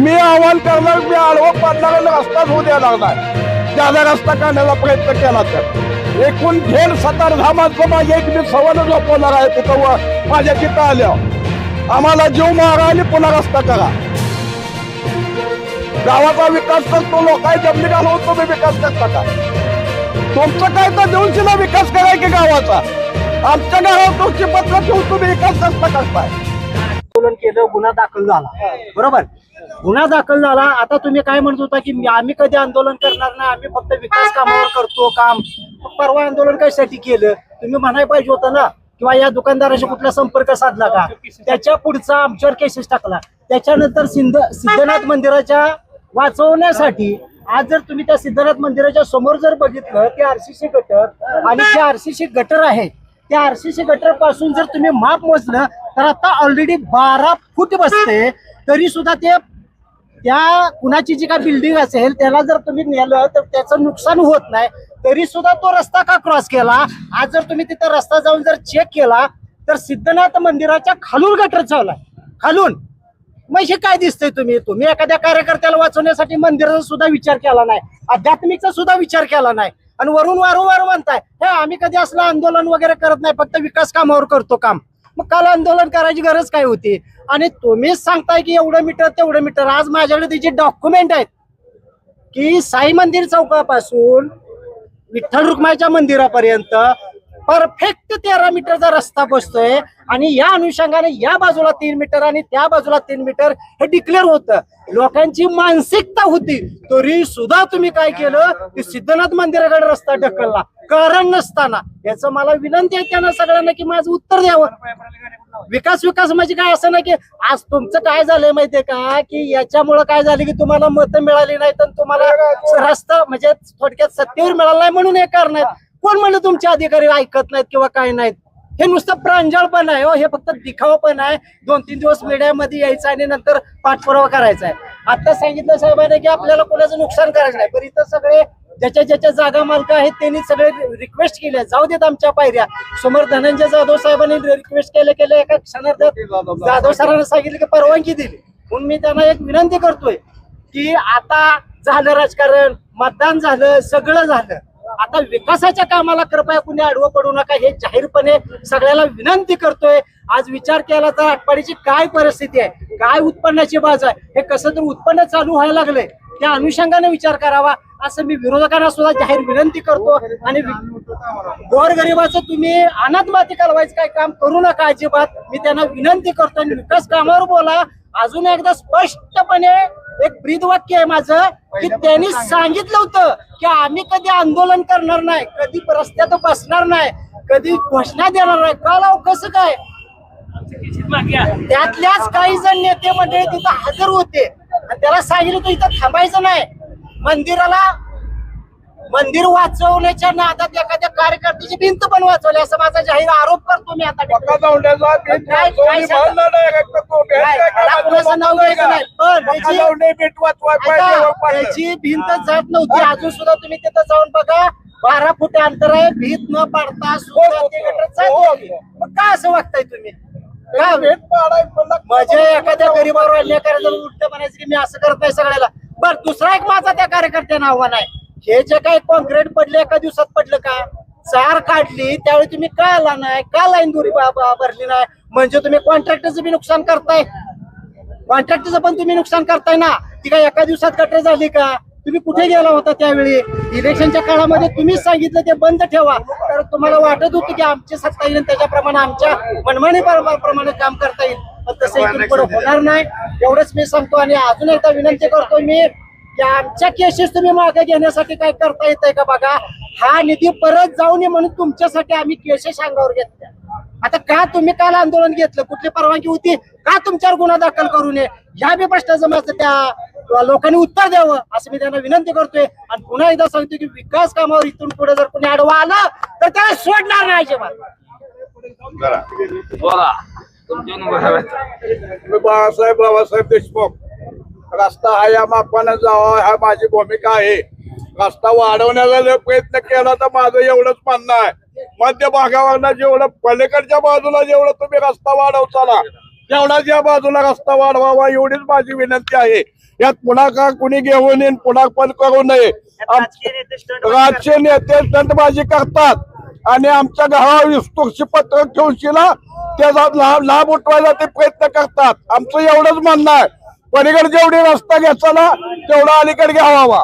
मी आव्हान करणार, मी आडवं पडणार रस्ताच होऊ द्या लागणार. ज्यादा रस्ता काढण्याचा प्रयत्न केला तर एकूण घेण 17 माणसं माझ्या एक मी सवय झोपवणार आहे तिथं माझ्या तिथं आल्यावर आम्हाला जीव मारा आणि पुन्हा रस्ता करा. गावाचा विकास करतो, लोकांची जमिनी घालवून तुम्ही विकास करता का? तुमचं काय तर देऊन शिला विकास कराय की गावाचा? आमच्या गावात तुमची पत्र ठेवून तुम्ही विकास करता करताय. आंदोलन केलं, गुन्हा दाखल झाला, बरोबर. गुन्हा दाखल झाला. आता तुम्ही काय म्हणत होता की आम्ही कधी आंदोलन करणार नाही, आम्ही फक्त विकास कामावर करतो काम. परवा आंदोलन कशासाठी केलं तुम्ही म्हणायला पाहिजे होतं ना, किंवा या दुकानदाराशी कुठला संपर्क साधला का? त्याच्या पुढचा आमच्यावर केसेस टाकला. त्याच्यानंतर सिद्धनाथ मंदिराच्या वाचवण्यासाठी आज जर तुम्ही त्या सिद्धनाथ मंदिराच्या समोर जर बघितलं ते आरसीसी गटर आणि जे आरसीसी गटर आहे त्या आरसीसी गटर पासून जर तुम्ही माप मोजलं तर आता ऑलरेडी 12 फूट बसते. तरी सुद्धा ते त्या कुणाची जी काय बिल्डिंग असेल त्याला जर तुम्ही नेलं तर त्याचं नुकसान होत नाही. तरी सुद्धा तो रस्ता का क्रॉस केला? आज जर तुम्ही तिथं रस्ता जाऊन जर चेक केला तर सिद्धनाथ मंदिराच्या खालून गटर चाललाय, खालून. मग हे काय दिसतंय? तुम्ही एखाद्या कार्यकर्त्याला वाचवण्यासाठी मंदिराचा सुद्धा विचार केला नाही, आध्यात्मिकचा सुद्धा विचार केला नाही, आणि वरून वारंवार म्हणताय हे आम्ही कधी असलं आंदोलन वगैरे करत नाही, फक्त विकास कामावर करतो काम. मग काल आंदोलन करायची गरज काय होती? आणि तुम्हीच सांगताय की एवढं मीटर तेवढं मीटर. आज माझ्याकडे त्याचे डॉक्युमेंट आहेत की साई मंदिर चौकापासून विठ्ठल रुक्माईच्या मंदिरापर्यंत परफेक्ट 13 मीटरचा रस्ता बसतोय, आणि या अनुषंगाने या बाजूला 3 मीटर आणि त्या बाजूला 3 मीटर हे डिक्लेअर होतं. लोकांची मानसिकता होती, तरी सुद्धा तुम्ही काय केलं की सिद्धनाथ मंदिराकडे रस्ता ढकलला कारण नसताना. याचं मला विनंती आहे त्यांना सगळ्यांना की माझं उत्तर द्यावं. विकास म्हणजे काय असं नाही की आज तुमचं काय झालंय माहितीये का की याच्यामुळं काय झालं की तुम्हाला मतं मिळाली नाही तर तुम्हाला रस्ता म्हणजे थोडक्यात सत्तेवर मिळाला नाही म्हणून हे कारण आहेत. कोण म्हणलं तुमचे अधिकारी ऐकत नाहीत किंवा काय नाहीत? हे नुसतं प्रांजळपण आहे हो, हे फक्त दिखावपण आहे. 2-3 दिवस मीडियामध्ये यायचं आणि नंतर पाठपुरावा करायचा आहे. आता सांगितलं साहेबांनी की आपल्याला कोणाचं नुकसान करायचं नाही, पण इथं सगळे ज्याच्या जागा मालक आहेत त्यांनी सगळे रिक्वेस्ट केल्या जाऊ देत आमच्या पायऱ्या. समोर धनंजय जाधव साहेबांनी रिक्वेस्ट केले एका क्षणात जाधव सरांना सांगितलं की परवानगी दिली. म्हणून मी त्यांना एक विनंती करतोय की आता झालं राजकारण, मतदान झालं, सगळं झालं, आता विकासाच्या कामाला कृपया कुणी आडवं पडू नका हे जाहीरपणे सगळ्याला विनंती करतोय. आज विचार केला तर आटपाडीची काय परिस्थिती आहे, काय उत्पन्नाची बाजू आहे, हे कसं तर उत्पन्न चालू व्हायला लागलंय, त्या अनुषंगाने विचार करावा असं मी विरोधकांना सुद्धा जाहीर विनंती करतो. आणि गोरगरिबाचं तुम्ही अनाथ माती कालवायचं काय काम करू नका अजिबात, मी त्यांना विनंती करतो. आणि विकास कामावर बोला. अजून एकदा स्पष्टपणे एक ब्रीद वाक्य आहे माझं की त्यांनी सांगितलं होतं की आम्ही कधी आंदोलन करणार नाही, कधी रस्त्यात बसणार नाही, कधी घोषणा देणार नाही. का लाव कसं काय? त्यातल्याच काही जण नेते मंडळी तिथं हजर होते आणि त्याला सांगितलं होतं इथं थांबायचं नाही. मंदिर वाचवण्याच्या नादात एखाद्या कार्यकर्त्याची भिंत पण वाचवली असं माझा जाहीर आरोप करतो मी. आता कुणाचं नाव घ्यायचं नाही, पण त्याची भिंत जात नव्हती. अजून सुद्धा तुम्ही तिथं जाऊन बघा, 12 फूट अंतर आहे, भीत न पाडता सुद्धा ते गटर जात. मग का असं वागताय तुम्ही? म्हणजे एखाद्या गरीबावर अन्याय करायचं उलट म्हणायचं की मी असं करत नाही सगळ्याला. बर, दुसरा एक माझा त्या कार्यकर्त्यांना आव्हान आहे, हे जे काही कॉन्क्रीट पडले एका दिवसात पडलं का? चार काढली त्यावेळी तुम्ही का आला नाही, का लाईन दुरी भरली नाही? म्हणजे तुम्ही कॉन्ट्रॅक्टरचं बी नुकसान करताय, कॉन्ट्रॅक्टरचं पण तुम्ही नुकसान करताय ना. ती काय एका दिवसात गटर झाली का? तुम्ही कुठे गेला होता त्यावेळी? इलेक्शनच्या काळामध्ये तुम्हीच सांगितलं ते बंद ठेवा, तर तुम्हाला वाटत होतं की आमची सत्ता येईल त्याच्याप्रमाणे आमच्या मनमानीप्रमाणे काम करता येईल, पण तसं इथून पुढे होणार नाही एवढंच मी सांगतो. आणि अजून एकदा विनंती करतो मी की आमच्या केसेस तुम्ही मागे घेण्यासाठी काय करता येतंय का बघा. हा निधी परत जाऊ नये म्हणून तुमच्यासाठी आम्ही केसेस अंगावर घेतल्या. आता का तुम्ही काल आंदोलन घेतलं, कुठली परवानगी होती? का तुमच्यावर गुन्हा दाखल करू नये? ह्या बी प्रश्नाचं माझं त्या लोकांनी उत्तर द्यावं असं मी त्यांना विनंती करतोय. आणि पुन्हा एकदा सांगतो की विकास कामावर इथून पुढे जर कोणी आडवा आला तर त्याला सोडणार नाही अजिबात. बाळासाहेब देशमुख. रस्ता हा या मापानं जावा हा माझी भूमिका आहे. रस्ता वाढवण्याचा जर प्रयत्न केला तर माझं एवढंच म्हणणं आहे, मध्य भागावर जेवढं पलीकडच्या बाजूला जेवढं तुम्ही रस्ता वाढवताना तेवढाच या बाजूला रस्ता वाढवावा एवढीच माझी विनंती आहे. यात पुढाकार कुणी घेऊ नये पुढाकार करू नये. राजकीय नेते stunt राजकीय नेते स्टंटबाजी करतात आणि आमच्या घरावर विस्तृत पत्र ठेवून त्याचा लाभ उठवायचा ते प्रयत्न करतात. आमचं एवढंच म्हणणं आहे, पलीकडे जेवढी रस्ता घ्यायचा ना तेवढा अलीकडे घ्यावा.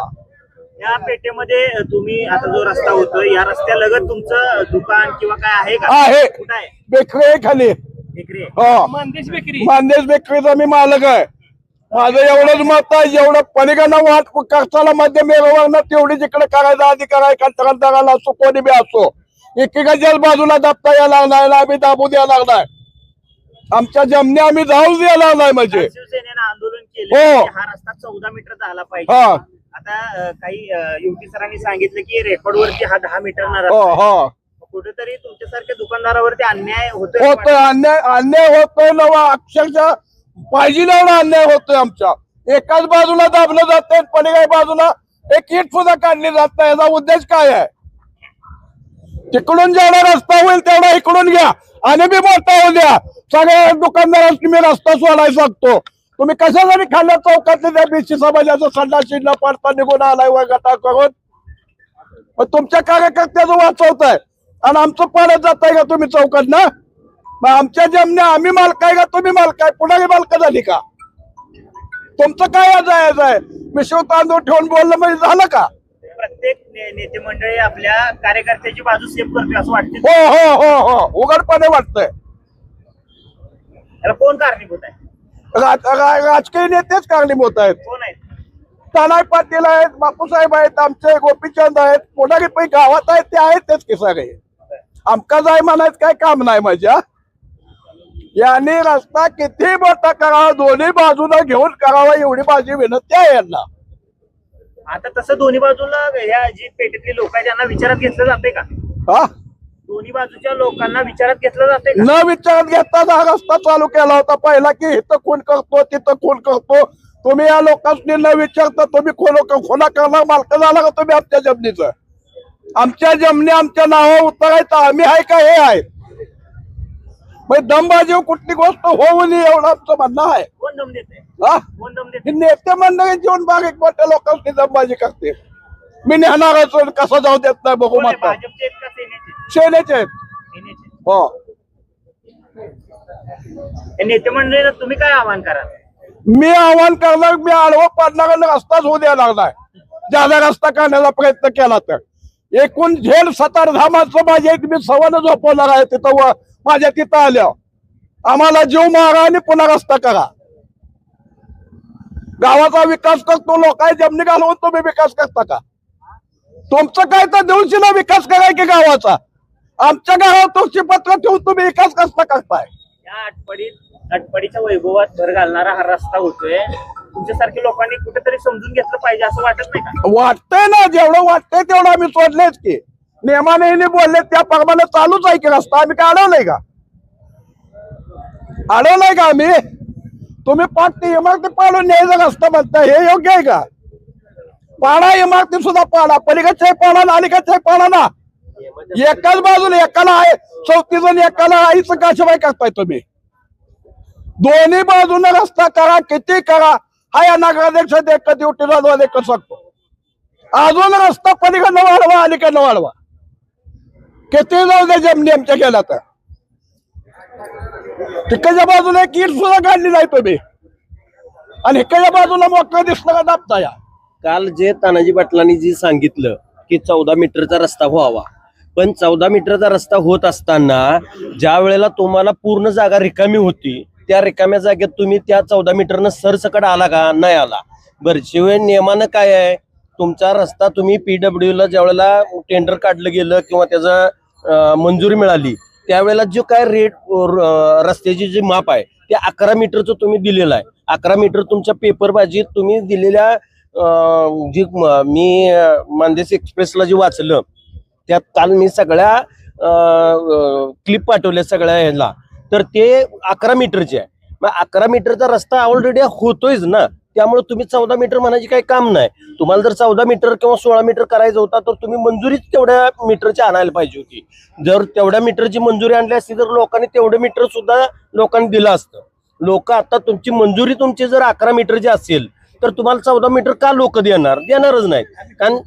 या पेठेमध्ये तुम्ही आता जो रस्ता होतोय या रस्त्यालगत तुमचं दुकान किंवा काय आहे का? आहे. कुठं आहे? बेकरी खाली. बेकरी आहे. हो, मानदेश बेकरीचा मी मालक आहे. माझं एवढंच मत आहे, जेवढं पलीकडनं वाट खर्चाला मध्यम व्यवहार तेवढी जिकडे करायचा अधिकार आहे कंत्राटदाराला असो कोणी बी असो. एकेकाच्याच बाजूला दाबता यायला लागलाय, आम्ही दाबू द्यायला लागलाय. आमच्या जमने आम्ही जाऊ द्यायला लागलाय. म्हणजे शिवसेनेनं आंदोलन हो. केलं की हा रस्ता 14 मीटर झाला पाहिजे. हा. आता काही युवती सरांनी सांगितलं की रेकॉर्ड वरती हा 10 मीटर हो हो कुठेतरी तुमच्यासारख्या दुकानदारावरती अन्याय होतोय. होतोय, अन्याय होतोय ना. अक्षरशः पाहिजे एवढा अन्याय होतोय. आमच्या एकाच बाजूला दाबलं जाते, पलीकडे बाजूला एक इट सुद्धा काढली जात नाही. याचा उद्देश काय आहे? तिकडून जेवढा रस्ता होईल तेवढा इकडून घ्या आणि बी मोठा होऊ द्या. सगळ्या दुकानदारांनी मी रस्ता सोडायला सांगतो. तुम्ही कशासाठी खाल्ल्या चौकातले त्या बीसी समाजाचं संडा शिडला पडता निघून आलाय व गटा करून तुमच्या कार्यकर्त्याचं वाचवताय आणि आमचं पाण्यात जात आहे का तुम्ही चौकात ना? मग आमच्या जमने आम्ही मालकाय का तुम्ही मालकाय? पुढे मालक झाली का? तुमचं काय जायचं आहे? विश्व तांदूळ ठेवून बोललं म्हणजे झालं का? प्रत्येक नेते मंडळी आपल्या कार्यकर्त्याची बाजू सेफ करते असं वाटतं. हो हो हो हो उघडपणे वाटतंय. याला कोण कारणीभूत आहे? राजकीय नेतेच कारणीभूत आहेत. कोण आहेत? तानाय पाटील आहेत, बापूसाहेब आहेत, आमचे गोपीचंद आहेत, पुढारी पै गावात आहेत ते आहेत तेच की सगळे. आमका जाय म्हणायचं काय काम नाही माझ्या. यांनी रस्ता किती मोठा करावा, दोन्ही बाजूला घेऊन करावा एवढी माझी विनंती आहे यांना. आता तसं दोन्ही बाजूला या जी पेठेतली लोक आहेत त्यांना विचारात घेतलं जाते का? हा, दोन्ही बाजूच्या लोकांना विचारात घेतलं जाते का? न विचारात घेताच हा रस्ता चालू केला होता पहिला की इथं खून करतो तिथं खून करतो. तुम्ही या लोकांनी न विचारता तुम्ही खोना करणार मालक झाला का तुम्ही आमच्या जमिनीचं? आमच्या जमिनी आमच्या नावावर उतरायचं आम्ही आहे का हे आहे? दमबाजी कुठली गोष्ट होऊ नये एवढं आमचं म्हणणं आहे. कोण दम देते? हा, कोण दम देते? हे नेते मंडळी जेवण बारीक मोठ्या लोकांनी दमबाजी करते. मी नेहणारच कसं जाऊ देत नाही बघू कोण आहे? मात्र भाजपचे आहेत का सेनेचे? सेनेचे आहेत. सेनेचे. हो, या नेते मंडळीला तुम्ही काय आवाहन कराल? मी आव्हान करणार, मी आडवं पाडणाऱ्यांना रस्ताच होऊ द्यायला लागलाय. ज्यादा रस्ता काढण्याचा प्रयत्न केला तर एकूण झेल 17 माझ्या एक मी सवय झोपवणार आहे तिथं माझ्या तिथं आल्यावर आम्हाला जीव मारा आणि पुन्हा रस्ता करा. गावाचा विकास करतो लोकांनी जमिनी घालवून तुम्ही विकास करता का? तुमचं काय तर दिवशीला विकास कराय की गावाचा? आमच्या गावात तुमची पत्र ठेवून तुम्ही विकास कसा करताय? या आटपाडीच्या वैभवात भर घालणारा हा रस्ता होतोय. तुमच्यासारख्या लोकांनी कुठेतरी समजून घेतलं पाहिजे असं वाटत नाही का? वाटतंय ना, जेवढं वाटतंय तेवढं आम्ही सोडलेच की. नियमाने बोलले त्या प्रमाणे चालूच आहे की रस्ता. आम्ही काय अडवलंय का? अडवलंय का आम्ही? तुम्ही पाठी इमारती पाडून न्यायचा रस्ता म्हणताय, हे योग्य आहे का? पाडा इमारती सुद्धा पाडा, पलीकडचे पाडा ना अलीकडचे पाडा ना. एकाच बाजूला एकाला आहे 34 जण एकाला आईचं काशबाई करताय तुम्ही. दोन्ही बाजूने रस्ता करा, किती करा. हा या नगराध्यक्ष कधी उठला देखत सांगतो. अजून रस्ता पलीकडनं वाढवा अलीकडनं वाढवा. किती जाऊ दे जमिनी आमच्या गेला तर. तिकडच्या बाजूला एक ईट सुद्धा काढली नाही तुम्ही आणि इकडच्या बाजूला मोकळं दिसलं का दाबता या. काल जे तानाजी पाटलांनी जी सांगितलं की 14 मीटरचा रस्ता व्हावा, पण 14 मीटरचा रस्ता होत असताना ज्या वेळेला तुम्हाला पूर्ण जागा रिकामी होती त्या रिकाम्या जागेत तुम्ही त्या 14 मीटरनं सरसकट आला का? नाही आला. बरं, शिवाय नियमानं काय आहे? तुमचा रस्ता तुम्ही PWD ला ज्या वेळेला टेंडर काढलं गेलं किंवा त्याचा मंजुरी मिळाली त्यावेळेला जो काय रेट रस्त्याची जी माप आहे ते 11 मीटरचं तुम्ही दिलेलं आहे. 11 मीटर तुमच्या पेपरबाजीत तुम्ही दिलेल्या जी मी मानदेश एक्सप्रेसला जे वाचलं त्यात काल मी सगळ्या क्लिप पाठवल्या सगळ्या ह्याला, तर ते 11 मीटरचे आहे. मग 11 मीटरचा रस्ता ऑलरेडी होतोयच ना, त्यामुळे तुम्ही 14 मीटर म्हणायची काही काम नाही. तुम्हाला जर 14 मीटर किंवा 16 मीटर करायचं होता तर तुम्ही मंजुरीच तेवढ्या मीटरची आणायला पाहिजे होती. जर तेवढ्या मीटरची मंजुरी आणली असती तर लोकांनी तेवढे मीटर सुद्धा लोकांनी दिलं असतं. लोक आता तुमची मंजुरी तुमची जर 11 मीटरची असेल तर तुम्हाला 14 मीटर का लोक देणारच नाहीत. कारण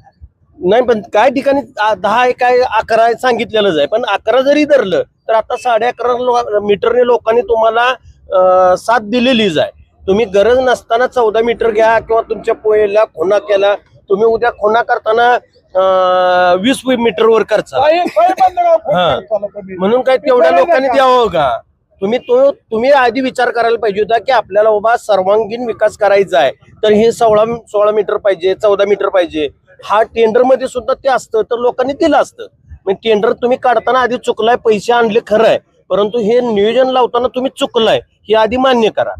नाही, पण काय ठिकाणी 10 आहे, काय 11 आहे सांगितलेलंच आहे. पण 11 जरी धरलं तर आता 11.5 मीटरने लोकांनी तुम्हाला साथ दिलेलीच आहे. तुम्ही गरज नसताना 14 मीटर घ्या किंवा तुमच्या पोहेला खुणा केला, तुम्ही उद्या खुणा करताना 20 मीटरवर करचा. म्हणून काय तेवढ्या लोकांनी द्यावं का? तुम्ही आधी विचार करायला पाहिजे होता की आपल्याला बाबा सर्वांगीण विकास करायचा आहे, तर हे 16 मीटर पाहिजे, 14 मीटर पाहिजे. हा टेंडर मध्ये सुद्धा ते असतं तर लोकांनी दिलं असतं. मग टेंडर तुम्ही काढताना आधी चुकलाय, पैसे आणले खरं आहे, परंतु हे नियोजन लावताना तुम्ही चुकलाय हे आधी मान्य करा.